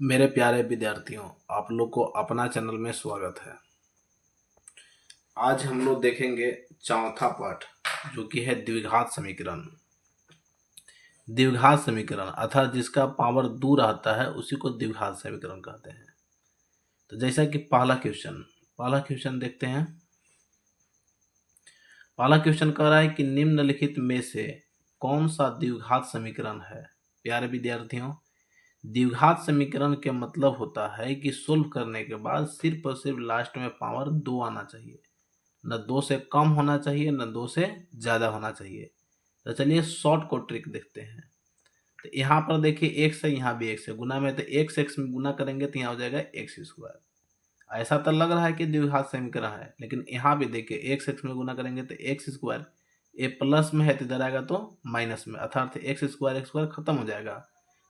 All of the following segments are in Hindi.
मेरे प्यारे विद्यार्थियों, आप लोग को अपना चैनल में स्वागत है। आज हम लोग देखेंगे चौथा पाठ, जो कि है द्विघात समीकरण। द्विघात समीकरण अर्थात जिसका पावर 2 रहता है उसी को द्विघात समीकरण कहते हैं। तो जैसा कि पहला क्वेश्चन देखते हैं। पहला क्वेश्चन कह रहा है कि निम्नलिखित में से कौन सा द्विघात समीकरण है। प्यारे विद्यार्थियों, द्विघात समीकरण के मतलब होता है कि सोल्व करने के बाद सिर्फ और सिर्फ लास्ट में पावर 2 आना चाहिए, न 2 से कम होना चाहिए न 2 से ज़्यादा होना चाहिए। तो चलिए शॉर्ट को ट्रिक देखते हैं। तो यहाँ पर देखिए एक्स है, यहाँ भी एक्स है, गुना में तो एक्स एक्स में गुना करेंगे तो यहाँ हो जाएगा एक्स स्क्वायर। ऐसा तो लग रहा है कि द्विघात समीकरण है, लेकिन यहाँ भी देखिए एक्स एक्स में गुना करेंगे तो एक्स स्क्वायर, ये प्लस में है तो इधर आएगा तो माइनस में, अर्थात एक्स स्क्वायर खत्म हो जाएगा,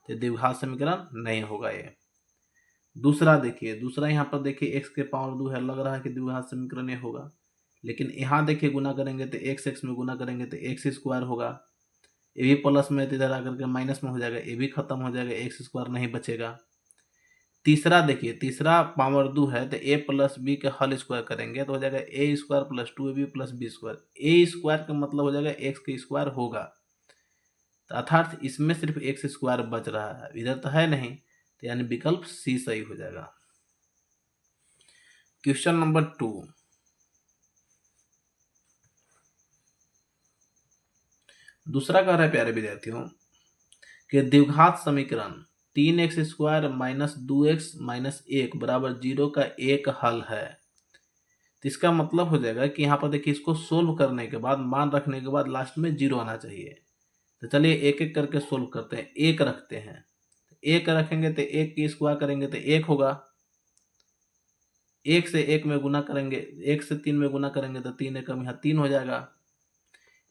तो द्विघात समीकरण नहीं होगा ये। दूसरा देखिए, दूसरा यहाँ पर देखिए एक्स के पावर 2 है, लग रहा है कि द्विघात समीकरण ये होगा, लेकिन यहाँ देखिए गुना करेंगे तो एक्स एक्स में गुना करेंगे तो एक्स स्क्वायर होगा, ये भी प्लस में इधर आकर के माइनस में हो जाएगा, ये भी खत्म हो जाएगा, एक्स स्क्वायर नहीं बचेगा। तीसरा देखिए, तीसरा पावर 2 है तो ए प्लस बी का होल स्क्वायर करेंगे तो हो जाएगा A square plus 2ab plus B square. A square का मतलब हो जाएगा एक्स का स्क्वायर होगा, तो अर्थात इसमें सिर्फ एक्स स्क्वायर बच रहा है, इधर तो है नहीं, तो यानी विकल्प सी सही हो जाएगा। क्वेश्चन नंबर 2, दूसरा कह रहा है प्यारे विद्यार्थियों कि द्विघात समीकरण 3x square minus 2x minus 1 बराबर 0 का एक हल है। तो इसका मतलब हो जाएगा कि यहाँ पर देखिए इसको सोल्व करने के बाद, मान रखने के बाद लास्ट में 0 आना चाहिए। तो चलिए एक एक करके सोल्व करते हैं। एक रखते हैं, एक रखेंगे तो एक की स्क्वायर करेंगे तो एक होगा, एक से एक में गुना करेंगे, एक से 3 में गुना करेंगे तो 3 एकम यहाँ 3 हो जाएगा,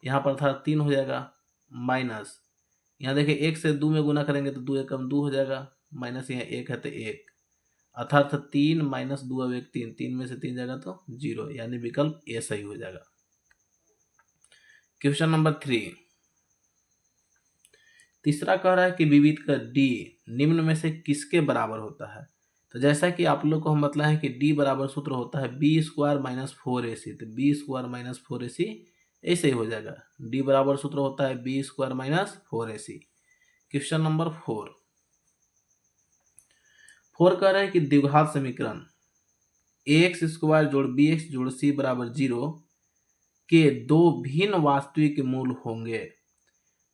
यहाँ पर था 3 हो जाएगा, माइनस यहाँ देखिए एक से 2 में गुना करेंगे तो 2 एकम 2 हो जाएगा, माइनस यहाँ एक है तो एक, अर्थात 3 माइनस 2 अब एक 3, 3 में से 3 जाएगा तो 0, यानी विकल्प ए सही हो जाएगा। क्वेश्चन नंबर 3, तीसरा कह रहा है कि विविध का डी निम्न में से किसके बराबर होता है। तो जैसा कि आप लोग को हम बताएं कि डी बराबर सूत्र होता है बी स्क्वायर माइनस 4ac, तो बी स्क्वायर माइनस 4ac ऐसे ही हो जाएगा। डी बराबर सूत्र होता है b square minus 4ac। Question number 4 कह रहा है कि द्विघात समीकरण एक्स स्क्वायर जोड़ बी एक्स जोड़ सी बराबर 0 के दो भिन्न वास्तविक मूल होंगे।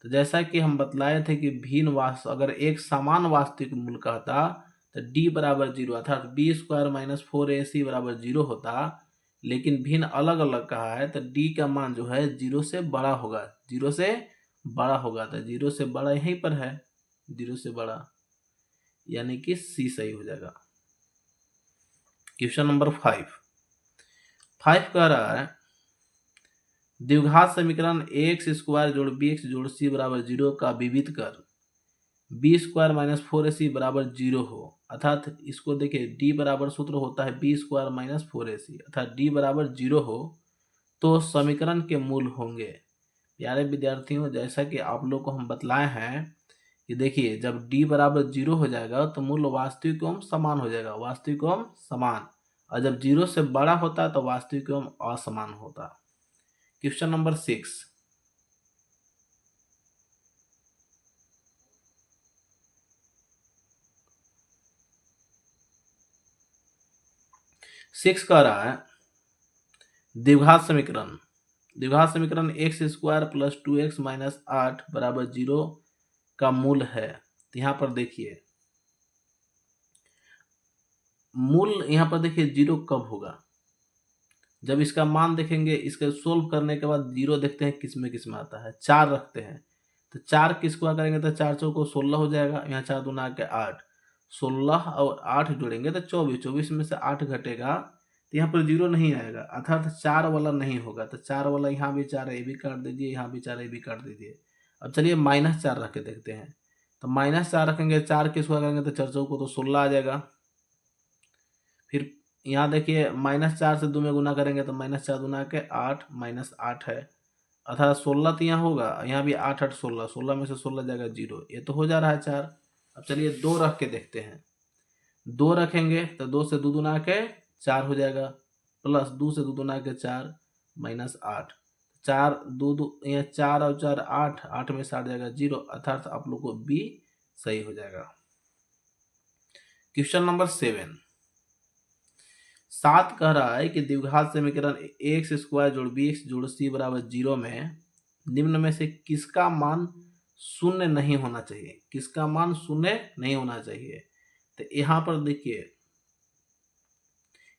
तो जैसा कि हम बतलाए थे कि भिन्न अगर एक समान वास्तविक मूल कहता तो d बराबर 0 अर्थात बी स्क्वायर माइनस 4ac बराबर 0 होता, लेकिन भिन्न अलग अलग कहा है तो d का मान जो है 0 से बड़ा होगा, 0 से बड़ा होगा, तो 0 से बड़ा यहीं पर है, 0 से बड़ा, यानी कि सी सही हो जाएगा। क्वेश्चन नंबर 5 कह रहा है द्विघात समीकरण एक्स स्क्वायर जोड़ बी एक्स जोड़ सी बराबर 0 का विविध कर बी स्क्वायर माइनस 4ac बराबर 0 हो, अर्थात इसको देखिए डी बराबर सूत्र होता है बी स्क्वायर माइनस 4ac, अर्थात डी बराबर 0 हो तो समीकरण के मूल होंगे। प्यारे विद्यार्थियों, जैसा कि आप लोग को हम बतलाए हैं कि देखिए जब d बराबर 0 हो जाएगा तो मूल वास्तविक एवं समान हो जाएगा, वास्तविक एवं समान, और जब 0 से बड़ा होता है तो वास्तविक एवं असमान होता। क्वेश्चन नंबर 6 कह रहा है द्विघात समीकरण x square plus 2x minus 8 बराबर 0 का मूल है। तो यहाँ पर देखिए मूल, यहाँ पर देखिए 0 कब होगा, जब इसका मान देखेंगे, इसके सोल्व करने के बाद 0 देखते हैं किस में आता है, 4 रखते हैं, तो 4 की स्क्वायर करेंगे तो 4 चौको 16 हो जाएगा, यहाँ 4 दूना के 8, 16 और 8 जोड़ेंगे तो 24, 24 में से 8 घटेगा तो यहाँ पर 0 नहीं आएगा, अर्थात 4 वाला नहीं होगा, तो 4 वाला यहाँ भी 4 है ये भी काट दीजिए, यहाँ भी 4 है ये भी काट दीजिए। अब चलिए -4 रख के देखते हैं, तो -4 रखेंगे, 4 की स्क्वायर करेंगे तो 4 चौको तो 16 आ जाएगा। फिर यहाँ देखिए -4 से 2 में गुना करेंगे तो -4 दूना के 8 -8 है, अर्थात 16 तो यहाँ होगा, यहाँ भी 8 8 16, 16 में से 16 जाएगा 0, ये तो हो जा रहा है 4। अब चलिए 2 रख के देखते हैं, 2 रखेंगे तो 2 से 2 दूना के 4 हो जाएगा, प्लस 2 से 2 दूना के 4 माइनस 8, 4 2 2 यहाँ 4 और 4 8, 8 में 60 जाएगा 0, अर्थात आप लोग को बी सही हो जाएगा। क्वेश्चन नंबर 7 7 कह रहा है कि द्विघात समीकरण एक्स स्क्वायर जोड़ बी एक्स जोड़ सी बराबर 0 में निम्न में से किसका मान शून्य नहीं होना चाहिए, किसका मान शून्य नहीं होना चाहिए। तो यहाँ पर देखिए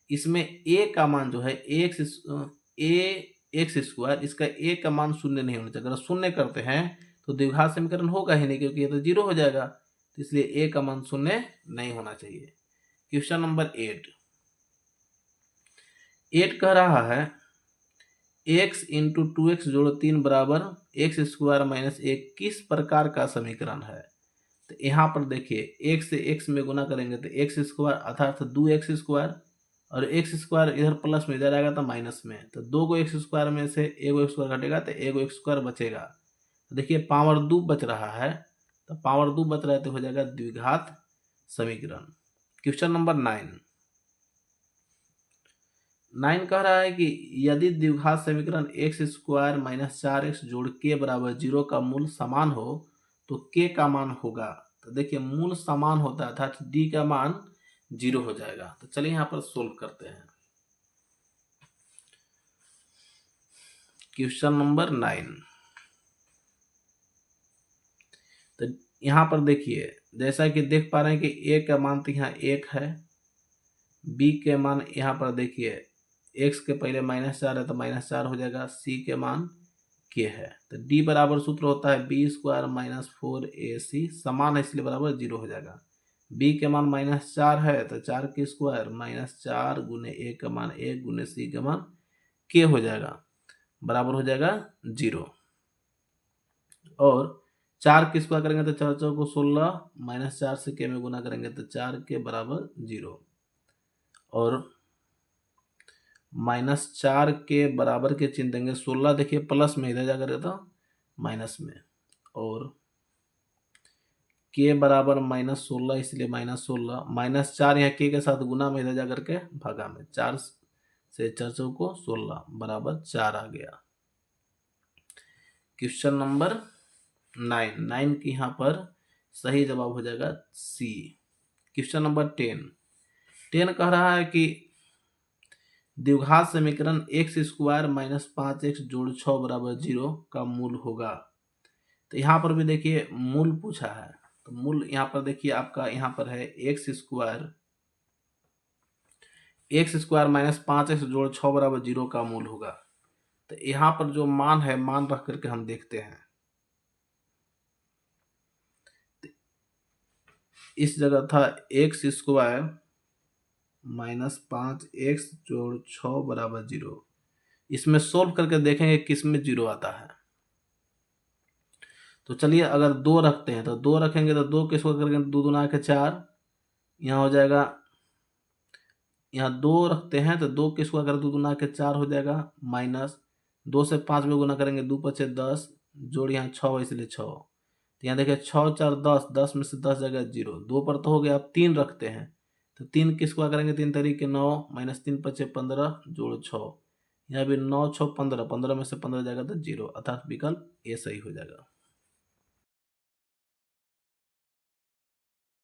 इसमें a का मान जो है एक्स स्क्वायर, इसका a का मान शून्य नहीं होना चाहिए। अगर शून्य करते हैं तो द्विघात समीकरण होगा ही नहीं, क्योंकि ये तो 0 हो जाएगा, तो इसलिए a का मान शून्य नहीं होना चाहिए। क्वेश्चन नंबर 8 कह रहा है x इंटू 2x जोड़ 3 बराबर एक्स स्क्वायर माइनस 1 किस प्रकार का समीकरण है। तो यहाँ पर देखिए x से x में गुना करेंगे तो एक्स स्क्वायर अर्थात 2x स्क्वायर, और एक्स स्क्वायर इधर प्लस में इधर आएगा तो माइनस में, तो 2 को एक्स स्क्वायर में से 1 एक्स स्क्वायर घटेगा तो 1 एक्स स्क्वायर बचेगा। तो देखिए पावर 2 बच रहा है, तो पावर 2 बच रहा है तो हो जाएगा द्विघात समीकरण। क्वेश्चन नंबर 9 कह रहा है कि यदि द्विघात समीकरण एक्स स्क्वायर माइनस 4x जोड़ के बराबर 0 का मूल समान हो तो के का मान होगा। तो देखिए मूल समान होता है अर्थात डी का मान 0 हो जाएगा। तो चलिए यहाँ पर सोल्व करते हैं। क्वेश्चन नंबर 9, तो यहाँ पर देखिए जैसा कि देख पा रहे हैं कि a का मान तो यहाँ 1 है, b के मान यहाँ पर देखिए x के पहले -4 है तो -4 हो जाएगा, c के मान k है। तो d बराबर सूत्र होता है बी स्क्वायर माइनस 4ac, समान है इसलिए बराबर 0 हो जाएगा। b के मान -4 है तो 4 के स्क्वायर -4 गुने a का मान 1 गुने c का मान k हो जाएगा, बराबर हो जाएगा 0। और 4 के स्क्वायर करेंगे तो 4 4 को 16, -4 से k में गुना करेंगे तो 4 के बराबर 0, और -4 के बराबर के चिन्ह देंगे, 16 देखिए प्लस में इधर जाकर तो माइनस में, और k बराबर -16 इसलिए -16, -4 यहाँ k के साथ गुना में इधर जाकर के भागा में, 4 से 4 4 को 16 बराबर 4 आ गया। क्वेश्चन नंबर 9 की यहाँ पर सही जवाब हो जाएगा सी। क्वेश्चन नंबर 10 कह रहा है कि द्विघात समीकरण एक्स स्क्वायर माइनस 5x जोड़ 6 बराबर 0 का मूल होगा। तो यहाँ पर भी देखिए मूल पूछा है, तो मूल यहाँ पर देखिए आपका यहाँ पर है एक्स स्क्वायर माइनस 5x जोड़ 6 बराबर 0 का मूल होगा। तो यहाँ पर जो मान है मान रख करके हम देखते हैं, इस जगह था एक्स स्क्वायर माइनस 5x जोड़ 6 बराबर 0, इसमें सोल्व करके देखेंगे किस में 0 आता है। तो चलिए अगर 2 रखते हैं तो 2 रखेंगे तो 2 के स्क्वायर करेंगे 2 दूना के 4, यहाँ हो जाएगा, यहाँ 2 रखते हैं तो 2 के स्क्वायर करें 2 दूना के 4 हो जाएगा, माइनस 2 से 5 में गुना करेंगे 2 5 10, जोड़ यहाँ 6 है इसलिए 6, तो यहाँ देखिए 6 4 10, 10 में से 10 जाएगा 0, 2 पर तो हो गया। अब 3 रखते हैं तो 3 के स्क्वायर करेंगे 3 तरीके 9, माइनस 3 5 15 जोड़ 6, यहाँ भी 9 6 15, 15 में से 15 जाएगा तो 0, अर्थात विकल्प ए सही हो जाएगा।